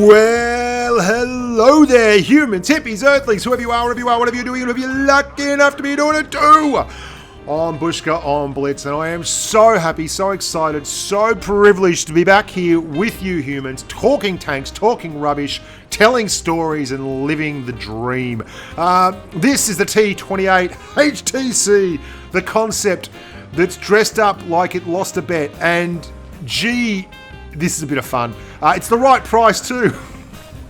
Well, hello there, humans, hippies, earthlings, whoever you are, whatever you're doing, whatever you're lucky enough to be doing it too. I'm Bushka, I'm Blitz, and I am so happy, so excited, so privileged to be back here with you humans, talking tanks, talking rubbish, telling stories, and living the dream. This is the T28 HTC, the concept that's dressed up like it lost a bet, and gee, this is a bit of fun. It's the right price too.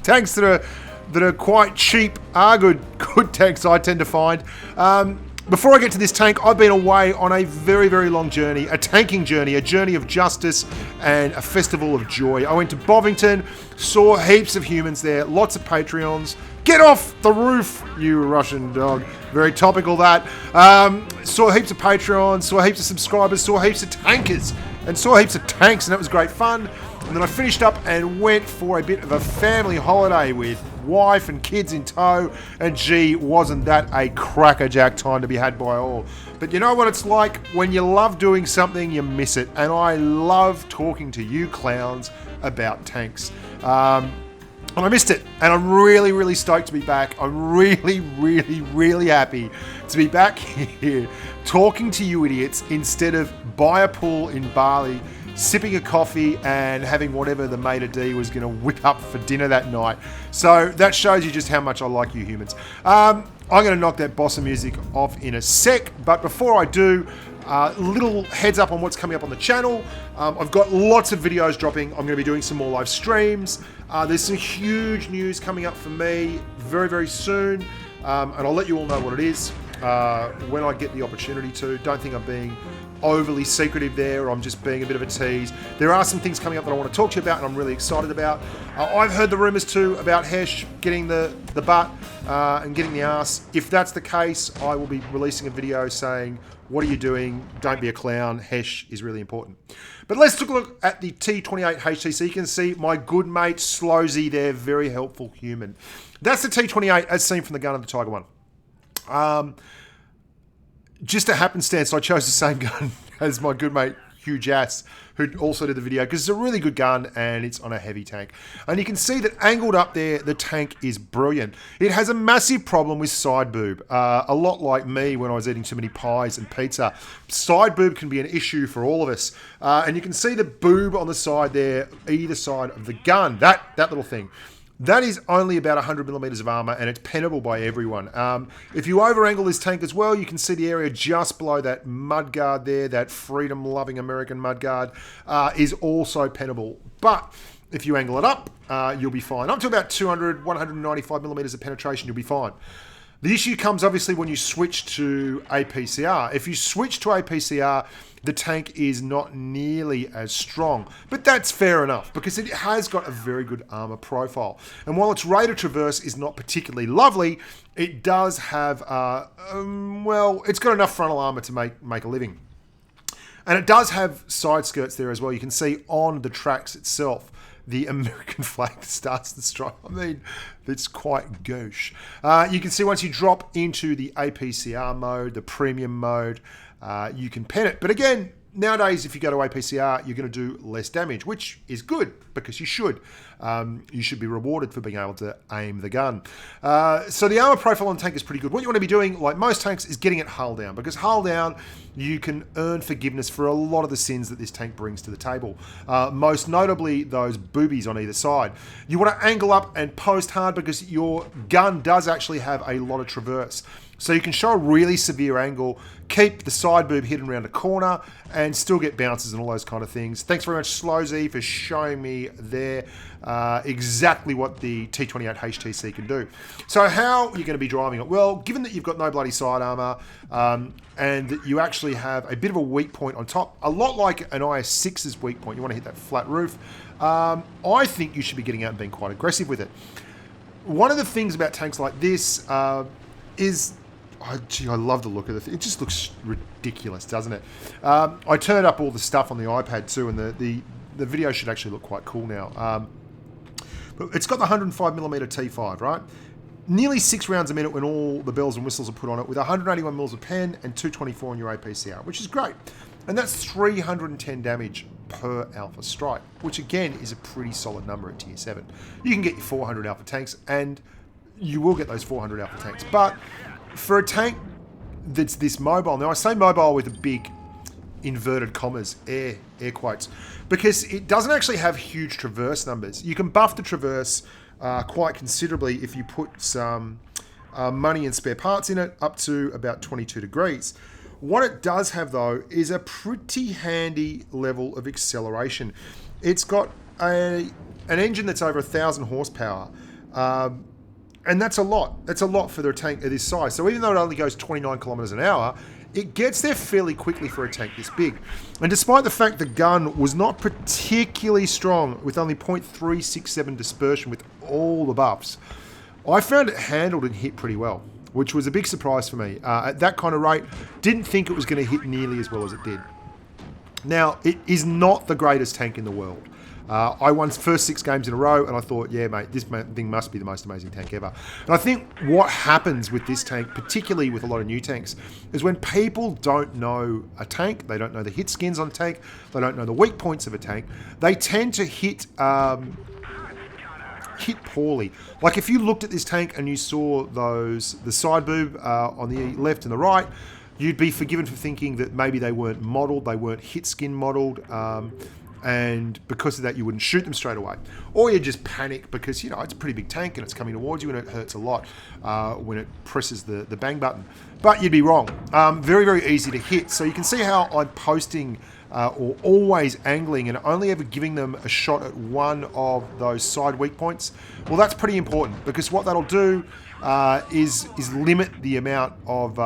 Tanks that are quite cheap are good tanks, I tend to find. Before I get to this tank, I've been away on a very, very long journey, a tanking journey, a journey of justice and a festival of joy. I went to Bovington, saw heaps of humans there, lots of Patreons. Get off the roof, you Russian dog. Very topical that. Saw heaps of Patreons, saw heaps of subscribers, saw heaps of tankers, and saw heaps of tanks, and that was great fun. And then I finished up and went for a bit of a family holiday with wife and kids in tow, and gee, wasn't that a crackerjack time to be had by all. But you know what it's like when you love doing something, you miss it, and I love talking to you clowns about tanks. And I missed it, and I'm really, really stoked to be back. I'm really, really, really happy to be back here talking to you idiots instead of by a pool in Bali, sipping a coffee and having whatever the maitre d' was going to whip up for dinner that night. So that shows you just how much I like you humans. I'm going to knock that bossa music off in a sec, but before I do, little heads up on what's coming up on the channel. I've got lots of videos dropping. I'm going to be doing some more live streams. There's some huge news coming up for me very, very soon, and I'll let you all know what it is when I get the opportunity to. Don't think I'm being overly secretive there. I'm just being a bit of a tease. There are some things coming up that I want to talk to you about and I'm really excited about. I've heard the rumors too about HESH getting the butt and getting the ass. If that's the case, I will be releasing a video saying, what are you doing? Don't be a clown. HESH is really important. But let's take a look at the T28 HTC. You can see my good mate Slowzy there, very helpful human. That's the T28 as seen from the gun of the Tiger One. Just a happenstance, I chose the same gun as my good mate Huge Ass, who also did the video, because it's a really good gun and it's on a heavy tank. And you can see that angled up there, the tank is brilliant. It has a massive problem with side boob. A lot like me when I was eating too many pies and pizza. Side boob can be an issue for all of us. And you can see the boob on the side there, either side of the gun, that little thing. That is only about 100 millimeters of armor, and it's pennable by everyone. If you over-angle this tank as well, you can see the area just below that mudguard there, that freedom-loving American mudguard, is also pennable. But if you angle it up, you'll be fine. Up to about 200, 195 millimeters of penetration, you'll be fine. The issue comes obviously when you switch to APCR. If you switch to APCR, the tank is not nearly as strong. But that's fair enough because it has got a very good armor profile. And while its rate of traverse is not particularly lovely, it does have, well, it's got enough frontal armor to make a living. And it does have side skirts there as well. You can see on the tracks itself, the American flag starts the strike. I mean, it's quite gauche. You can see once you drop into the APCR mode, the premium mode, you can pen it. But again, nowadays, if you go to APCR, you're going to do less damage, which is good because you should. You should be rewarded for being able to aim the gun. So the armor profile on the tank is pretty good. What you want to be doing, like most tanks, is getting it hull down, because hull down, you can earn forgiveness for a lot of the sins that this tank brings to the table. Most notably, those boobies on either side. You want to angle up and post hard because your gun does actually have a lot of traverse. So you can show a really severe angle, keep the side boob hidden around a corner, and still get bounces and all those kind of things. Thanks very much, Slowzy, for showing me there exactly what the T28 HTC can do. So how are you going to be driving it? Well, given that you've got no bloody side armor, and that you actually have a bit of a weak point on top, a lot like an IS-6's weak point, you want to hit that flat roof, I think you should be getting out and being quite aggressive with it. One of the things about tanks like this is... Oh, gee, I love the look of the thing. It just looks ridiculous, doesn't it? I turned up all the stuff on the iPad too, and the video should actually look quite cool now. But it's got the 105mm T5, right? Nearly 6 rounds a minute when all the bells and whistles are put on it, with 181 mils of pen and 224 on your APCR, which is great. And that's 310 damage per alpha strike, which again is a pretty solid number at tier 7. You can get your 400 alpha tanks, and you will get those 400 alpha tanks. But for a tank that's this mobile, now I say mobile with a big inverted commas, air quotes, because it doesn't actually have huge traverse numbers. You can buff the traverse quite considerably if you put some money and spare parts in it, up to about 22 degrees. What it does have, though, is a pretty handy level of acceleration. It's got an engine that's over 1,000 horsepower, and that's a lot. That's a lot for a tank of this size. So even though it only goes 29 kilometers an hour, it gets there fairly quickly for a tank this big. And despite the fact the gun was not particularly strong, with only 0.367 dispersion with all the buffs, I found it handled and hit pretty well, which was a big surprise for me. At that kind of rate, didn't think it was going to hit nearly as well as it did. Now, it is not the greatest tank in the world. I won first 6 games in a row, and I thought, yeah, mate, this thing must be the most amazing tank ever. And I think what happens with this tank, particularly with a lot of new tanks, is when people don't know a tank, they don't know the hit skins on a tank, they don't know the weak points of a tank, they tend to hit poorly. Like if you looked at this tank and you saw the side boob on the left and the right, you'd be forgiven for thinking that maybe they weren't modeled, they weren't hit skin modeled, and because of that you wouldn't shoot them straight away. Or you just panic because, you know, it's a pretty big tank and it's coming towards you and it hurts a lot when it presses the bang button. But you'd be wrong. Very, very easy to hit. So you can see how I'm posting or always angling and only ever giving them a shot at one of those side weak points. Well, that's pretty important, because what that'll do is limit the amount of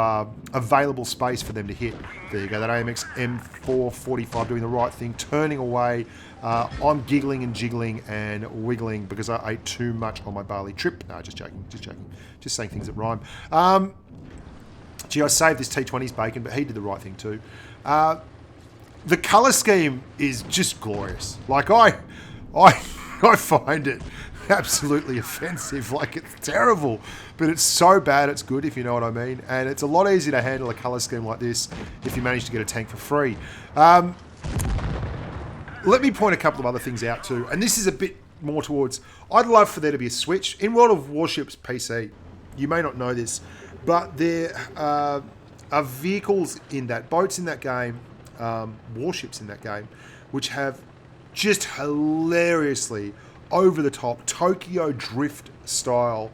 available space for them to hit. There you go, that AMX M445 doing the right thing, turning away. I'm giggling and jiggling and wiggling because I ate too much on my Bali trip. No, just joking, just saying things that rhyme. Gee, I saved this T20's bacon, but he did the right thing too. The colour scheme is just glorious. Like I find it absolutely offensive. Like, it's terrible, but it's so bad it's good, if you know what I mean. And it's a lot easier to handle a colour scheme like this if you manage to get a tank for free. Let me point a couple of other things out too, and this is a bit more towards, I'd love for there to be a switch. In World of Warships PC, you may not know this, but there are vehicles in that, boats in that game, warships in that game, which have just hilariously over-the-top Tokyo Drift style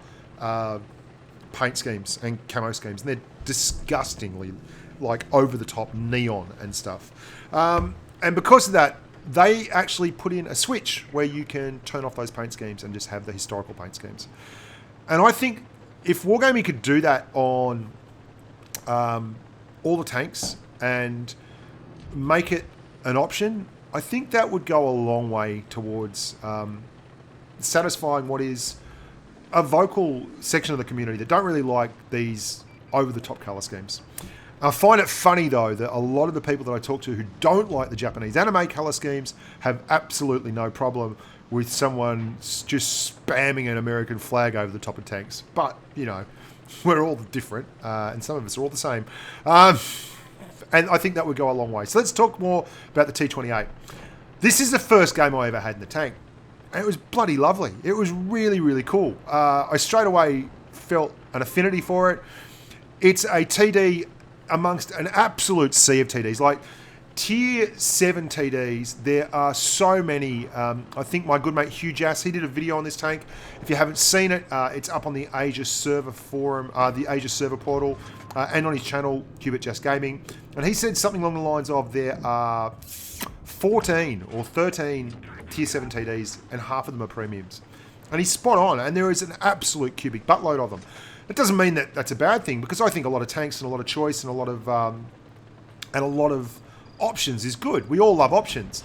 paint schemes and camo schemes, and they're disgustingly like over-the-top neon and stuff. And because of that, they actually put in a switch where you can turn off those paint schemes and just have the historical paint schemes. And I think if Wargaming could do that on all the tanks and make it an option, I think that would go a long way towards satisfying what is a vocal section of the community that don't really like these over-the-top colour schemes. I find it funny, though, that a lot of the people that I talk to who don't like the Japanese anime colour schemes have absolutely no problem with someone just spamming an American flag over the top of tanks. But, you know, we're all different, and some of us are all the same. And I think that would go a long way. So let's talk more about the T28. This is the first game I ever had in the tank, and it was bloody lovely. It was really, really cool. I straight away felt an affinity for it. It's a TD amongst an absolute sea of TDs. Like, tier 7 TDs, there are so many. I think my good mate Hugh Jass, he did a video on this tank. If you haven't seen it, it's up on the Asia server forum, the Asia server portal, and on his channel, Hubert Jass Gaming. And he said something along the lines of there are 14 or 13 tier 7 TDs, and half of them are premiums. And he's spot on, and there is an absolute cubic buttload of them. It doesn't mean that that's a bad thing, because I think a lot of tanks and a lot of choice and a lot of options is good. We all love options.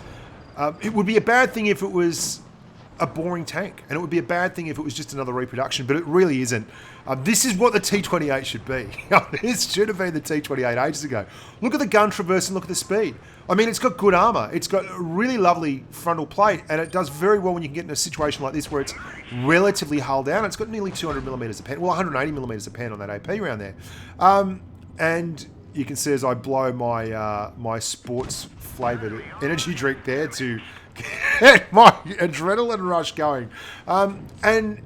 It would be a bad thing if it was a boring tank, and it would be a bad thing if it was just another reproduction, but it really isn't. This is what the T28 should be. This should have been the T28 ages ago. Look at the gun traverse and look at the speed. I mean, it's got good armor. It's got a really lovely frontal plate, and it does very well when you can get in a situation like this where it's relatively hull down. It's got nearly 200 millimeters of pen, well, 180 millimeters of pen on that AP round there. And you can see as I blow my my sports flavored energy drink there to get my adrenaline rush going. And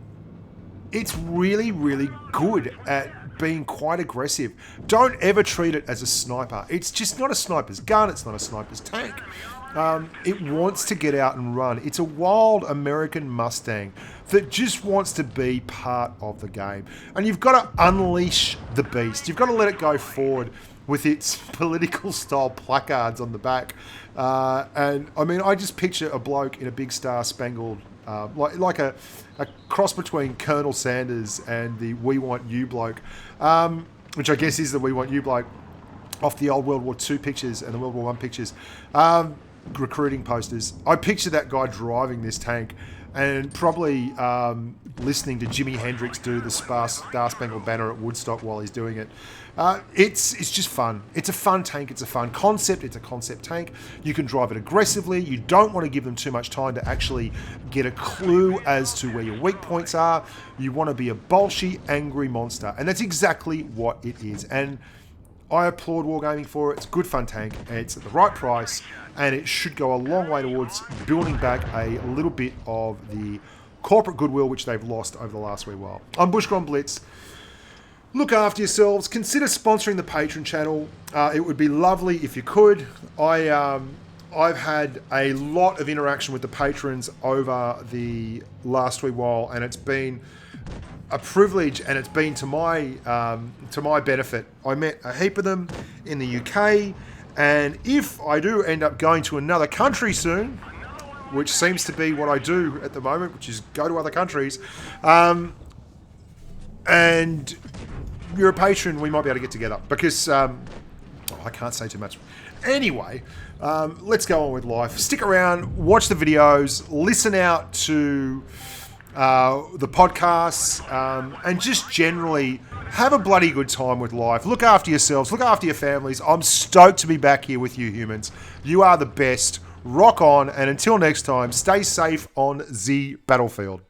it's really, really good at being quite aggressive. Don't ever treat it as a sniper. It's just not a sniper's gun. It's not a sniper's tank. It wants to get out and run. It's a wild American Mustang that just wants to be part of the game. And you've got to unleash the beast. You've got to let it go forward with its political style placards on the back. And I mean, I just picture a bloke in a big star-spangled, like a cross between Colonel Sanders and the We Want You bloke, which I guess is the We Want You bloke off the old World War II pictures and the World War I pictures. Recruiting posters. I picture that guy driving this tank and probably listening to Jimi Hendrix do the Star Spangled Banner at Woodstock while he's doing it. It's just fun. It's a fun tank. It's a fun concept. It's a concept tank. You can drive it aggressively. You don't want to give them too much time to actually get a clue as to where your weak points are. You want to be a bolshy, angry monster. And that's exactly what it is. And I applaud Wargaming for it. It's a good fun tank. It's at the right price. And it should go a long way towards building back a little bit of the corporate goodwill which they've lost over the last wee while. I'm Bushka on Blitz. Look after yourselves. Consider sponsoring the Patreon channel. It would be lovely if you could. I've had a lot of interaction with the patrons over the last wee while, and it's been a privilege, and it's been to my benefit. I met a heap of them in the UK. And if I do end up going to another country soon, which seems to be what I do at the moment, which is go to other countries, and you're a patron, we might be able to get together. Because, I can't say too much. Anyway, let's go on with life. Stick around, watch the videos, listen out to the podcasts, and just generally have a bloody good time with life. Look after yourselves. Look after your families. I'm stoked to be back here with you humans. You are the best. Rock on. And until next time, stay safe on the battlefield.